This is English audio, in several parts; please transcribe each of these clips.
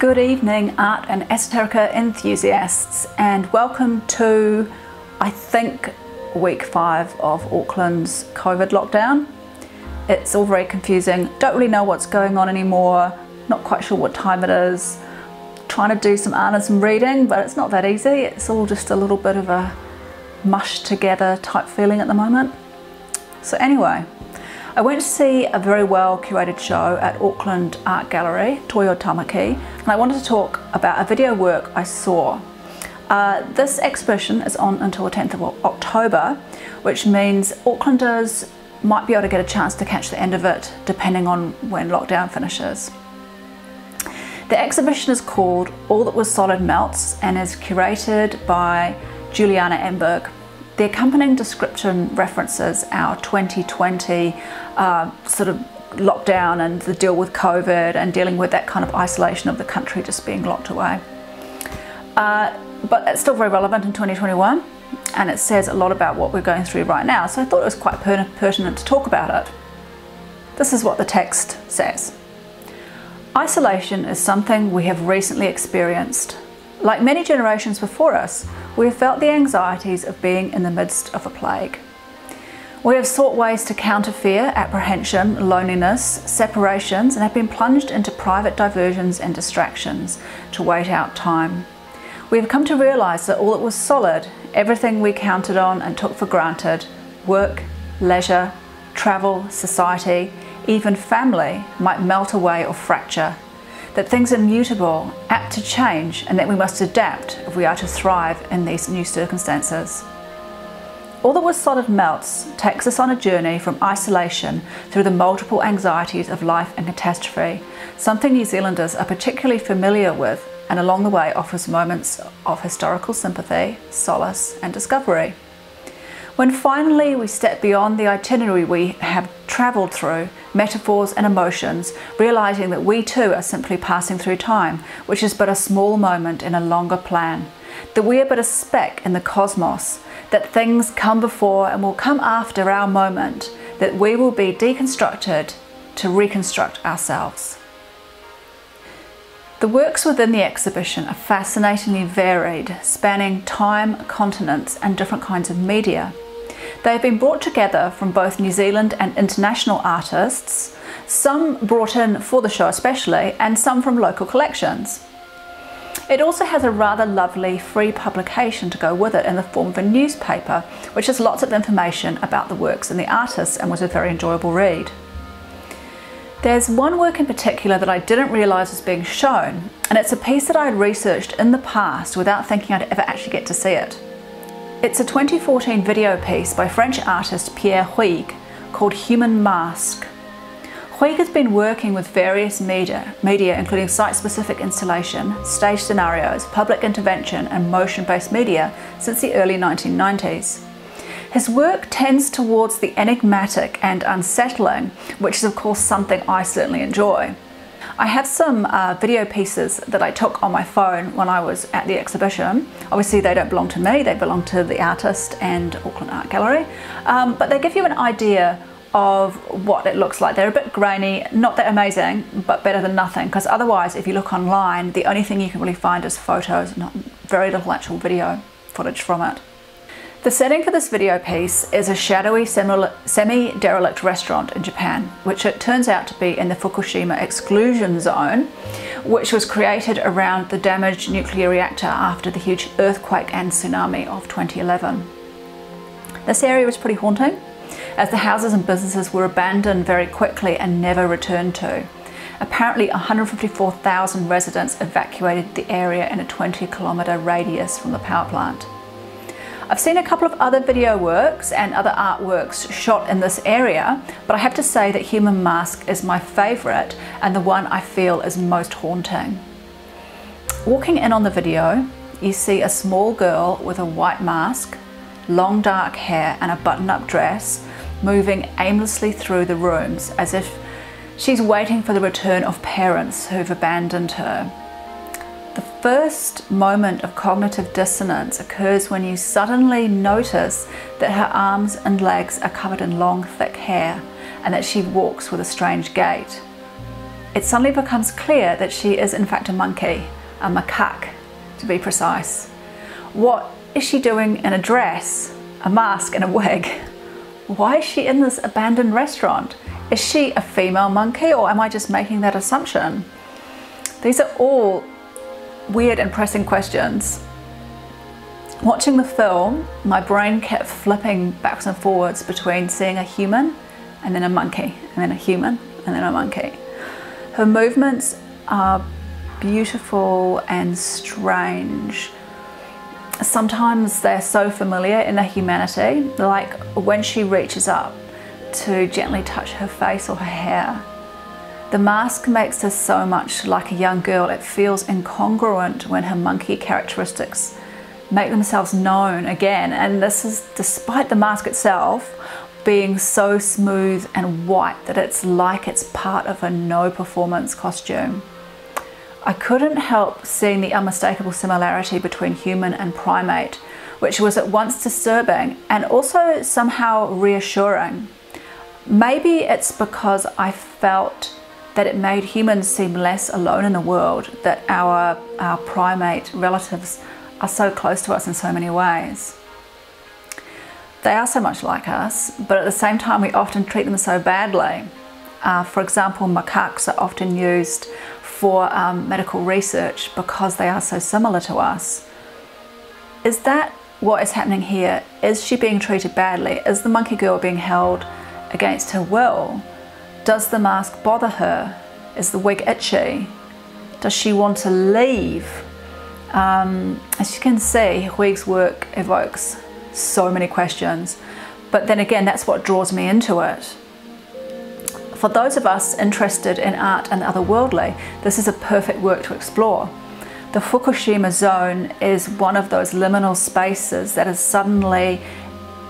Good evening, art and esoterica enthusiasts, and welcome to, I think, week 5 of Auckland's COVID lockdown. It's all very confusing, don't really know what's going on anymore, not quite sure what time it is, trying to do some art and some reading, but it's not that easy. It's all just a little bit of a mush together type feeling at the moment. So anyway, I went to see a very well curated show at Auckland Art Gallery, Toyo Tamaki, and I wanted to talk about a video work I saw. This exhibition is on until the 10th of October, which means Aucklanders might be able to get a chance to catch the end of it depending on when lockdown finishes. The exhibition is called All That Was Solid Melts and is curated by Juliana Emberg. The accompanying description references our 2020 sort of lockdown and the deal with COVID and dealing with that kind of isolation of the country just being locked away. But it's still very relevant in 2021, and it says a lot about what we're going through right now, so I thought it was quite pertinent to talk about it. This is what the text says. Isolation is something we have recently experienced. Like many generations before us, we have felt the anxieties of being in the midst of a plague. We have sought ways to counter fear, apprehension, loneliness, separations, and have been plunged into private diversions and distractions to wait out time. We have come to realise that all that was solid, everything we counted on and took for granted, work, leisure, travel, society, even family, might melt away or fracture. That things are mutable, apt to change, and that we must adapt if we are to thrive in these new circumstances. All That Was Solid Melts takes us on a journey from isolation through the multiple anxieties of life and catastrophe, something New Zealanders are particularly familiar with, and along the way offers moments of historical sympathy, solace, and discovery. When finally we step beyond the itinerary we have travelled through, metaphors and emotions, realising that we too are simply passing through time, which is but a small moment in a longer plan, that we are but a speck in the cosmos, that things come before and will come after our moment, that we will be deconstructed to reconstruct ourselves. The works within the exhibition are fascinatingly varied, spanning time, continents, and different kinds of media. They have been brought together from both New Zealand and international artists, some brought in for the show especially, and some from local collections. It also has a rather lovely free publication to go with it in the form of a newspaper, which has lots of information about the works and the artists, and was a very enjoyable read. There's one work in particular that I didn't realise was being shown, and it's a piece that I had researched in the past without thinking I'd ever actually get to see it. It's a 2014 video piece by French artist Pierre Huyghe called Human Mask. Huyghe has been working with various media including site-specific installation, stage scenarios, public intervention and motion-based media since the early 1990s. His work tends towards the enigmatic and unsettling, which is of course something I certainly enjoy. I have some video pieces that I took on my phone when I was at the exhibition. Obviously they don't belong to me, they belong to the artist and Auckland Art Gallery, but they give you an idea of what it looks like. They're a bit grainy, not that amazing, but better than nothing, because otherwise if you look online, the only thing you can really find is photos, not very little actual video footage from it. The setting for this video piece is a shadowy semi-derelict restaurant in Japan, which it turns out to be in the Fukushima exclusion zone, which was created around the damaged nuclear reactor after the huge earthquake and tsunami of 2011. This area was pretty haunting, as the houses and businesses were abandoned very quickly and never returned to. Apparently 154,000 residents evacuated the area in a 20-kilometre radius from the power plant. I've seen a couple of other video works and other artworks shot in this area, but I have to say that Human Mask is my favourite and the one I feel is most haunting. Walking in on the video, you see a small girl with a white mask, long dark hair and a button-up dress moving aimlessly through the rooms as if she's waiting for the return of parents who've abandoned her. The first moment of cognitive dissonance occurs when you suddenly notice that her arms and legs are covered in long, thick hair and that she walks with a strange gait. it suddenly becomes clear that she is in fact a monkey, a macaque to be precise. What is she doing in a dress, a mask and a wig? Why is she in this abandoned restaurant? Is she a female monkey, or am I just making that assumption? These are all weird and pressing questions. Watching the film, my brain kept flipping backwards and forwards between seeing a human and then a monkey, and then a human and then a monkey. Her movements are beautiful and strange. Sometimes they're so familiar in their humanity, like when she reaches up to gently touch her face or her hair. The mask makes her so much like a young girl. It feels incongruent when her monkey characteristics make themselves known again, and this is despite the mask itself being so smooth and white that it's like it's part of a no performance costume. I couldn't help seeing the unmistakable similarity between human and primate, which was at once disturbing and also somehow reassuring. Maybe it's because I felt that it made humans seem less alone in the world, that our primate relatives are so close to us in so many ways. They are so much like us, but at the same time we often treat them so badly. For example, macaques are often used for medical research because they are so similar to us. Is that what is happening here? Is she being treated badly? Is the monkey girl being held against her will? Does the mask bother her? Is the wig itchy? Does she want to leave? As you can see, Huyghe's work evokes so many questions, but then again, that's what draws me into it. For those of us interested in art and the otherworldly, this is a perfect work to explore. The Fukushima zone is one of those liminal spaces that is suddenly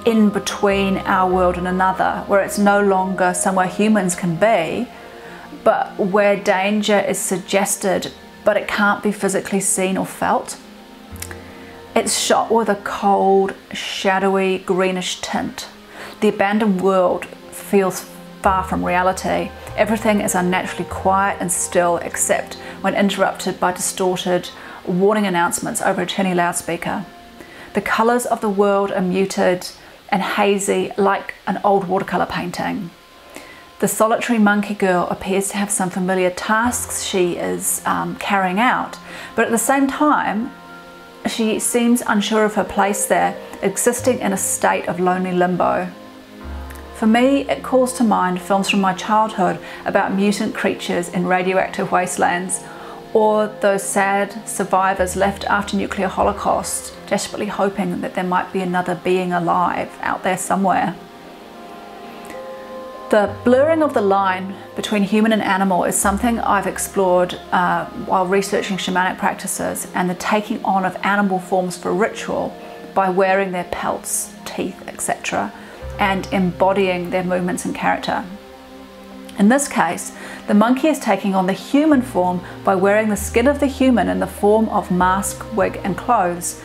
in between our world and another, where it's no longer somewhere humans can be, but where danger is suggested, but it can't be physically seen or felt. It's shot with a cold, shadowy, greenish tint. The abandoned world feels far from reality. Everything is unnaturally quiet and still, except when interrupted by distorted warning announcements over a tinny loudspeaker. The colours of the world are muted and hazy, like an old watercolour painting. The solitary monkey girl appears to have some familiar tasks she is carrying out, but at the same time, she seems unsure of her place there, existing in a state of lonely limbo. For me, it calls to mind films from my childhood about mutant creatures in radioactive wastelands, or those sad survivors left after nuclear holocaust, desperately hoping that there might be another being alive out there somewhere. The blurring of the line between human and animal is something I've explored while researching shamanic practices, and the taking on of animal forms for ritual by wearing their pelts, teeth, etc., and embodying their movements and character. In this case, the monkey is taking on the human form by wearing the skin of the human in the form of mask, wig and clothes.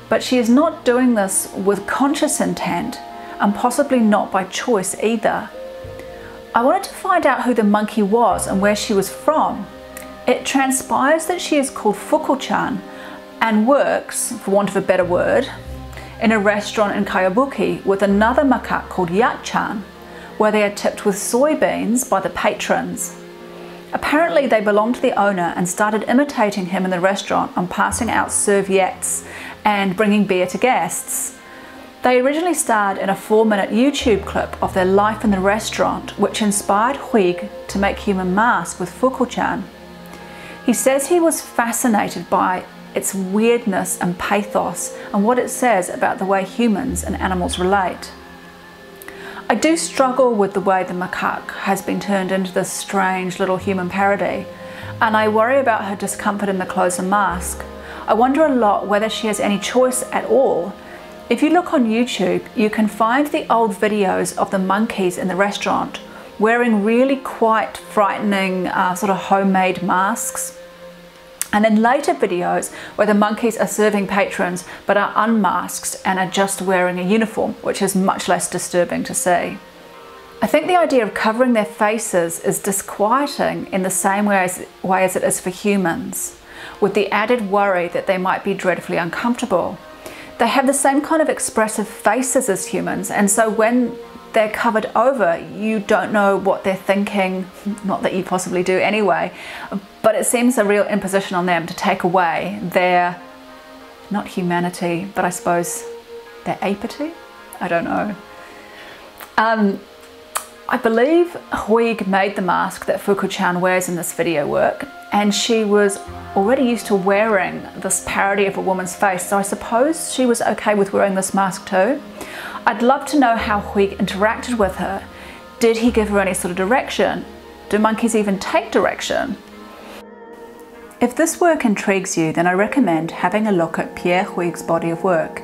But she is not doing this with conscious intent, and possibly not by choice either. I wanted to find out who the monkey was and where she was from. It transpires that she is called Fuku-chan and works, for want of a better word, in a restaurant in Kayabuki with another macaque called Yak-chan, where they are tipped with soybeans by the patrons. Apparently they belonged to the owner and started imitating him in the restaurant and passing out serviettes and bringing beer to guests. They originally starred in a 4-minute YouTube clip of their life in the restaurant, which inspired Huyghe to make human masks with Fuku-chan. He says he was fascinated by its weirdness and pathos and what it says about the way humans and animals relate. I do struggle with the way the macaque has been turned into this strange little human parody, and I worry about her discomfort in the clothes and mask. I wonder a lot whether she has any choice at all. If you look on YouTube, you can find the old videos of the monkeys in the restaurant wearing really quite frightening sort of homemade masks. And then later videos where the monkeys are serving patrons but are unmasked and are just wearing a uniform, which is much less disturbing to see. I think the idea of covering their faces is disquieting in the same way as it is for humans, with the added worry that they might be dreadfully uncomfortable. They have the same kind of expressive faces as humans, and so when they're covered over, you don't know what they're thinking, not that you possibly do anyway, but it seems a real imposition on them to take away their, not humanity, but I suppose their apathy? I don't know. I believe Huyghe made the mask that Fuku-chan wears in this video work, and she was already used to wearing this parody of a woman's face, so I suppose she was okay with wearing this mask too. I'd love to know how Huyghe interacted with her. Did he give her any sort of direction? Do monkeys even take direction? If this work intrigues you, then I recommend having a look at Pierre Huyghe's body of work.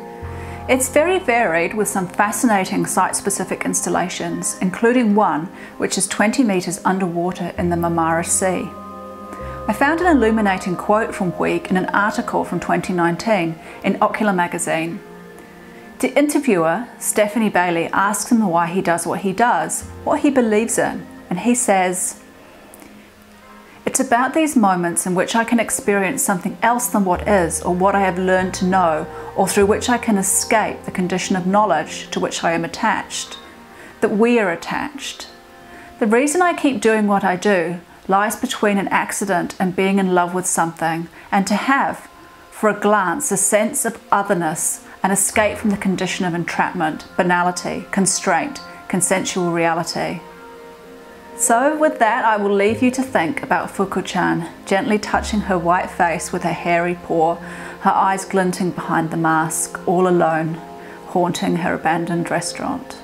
It's very varied with some fascinating site-specific installations, including one which is 20 metres underwater in the Marmara Sea. I found an illuminating quote from Huyghe in an article from 2019 in Ocular magazine. The interviewer, Stephanie Bailey, asks him why he does what he does, what he believes in, and he says, "It's about these moments in which I can experience something else than what is, or what I have learned to know, or through which I can escape the condition of knowledge to which I am attached, that we are attached. The reason I keep doing what I do lies between an accident and being in love with something, and to have, for a glance, a sense of otherness, an escape from the condition of entrapment, banality, constraint, consensual reality." So with that, I will leave you to think about Fuku-chan, gently touching her white face with her hairy paw, her eyes glinting behind the mask, all alone, haunting her abandoned restaurant.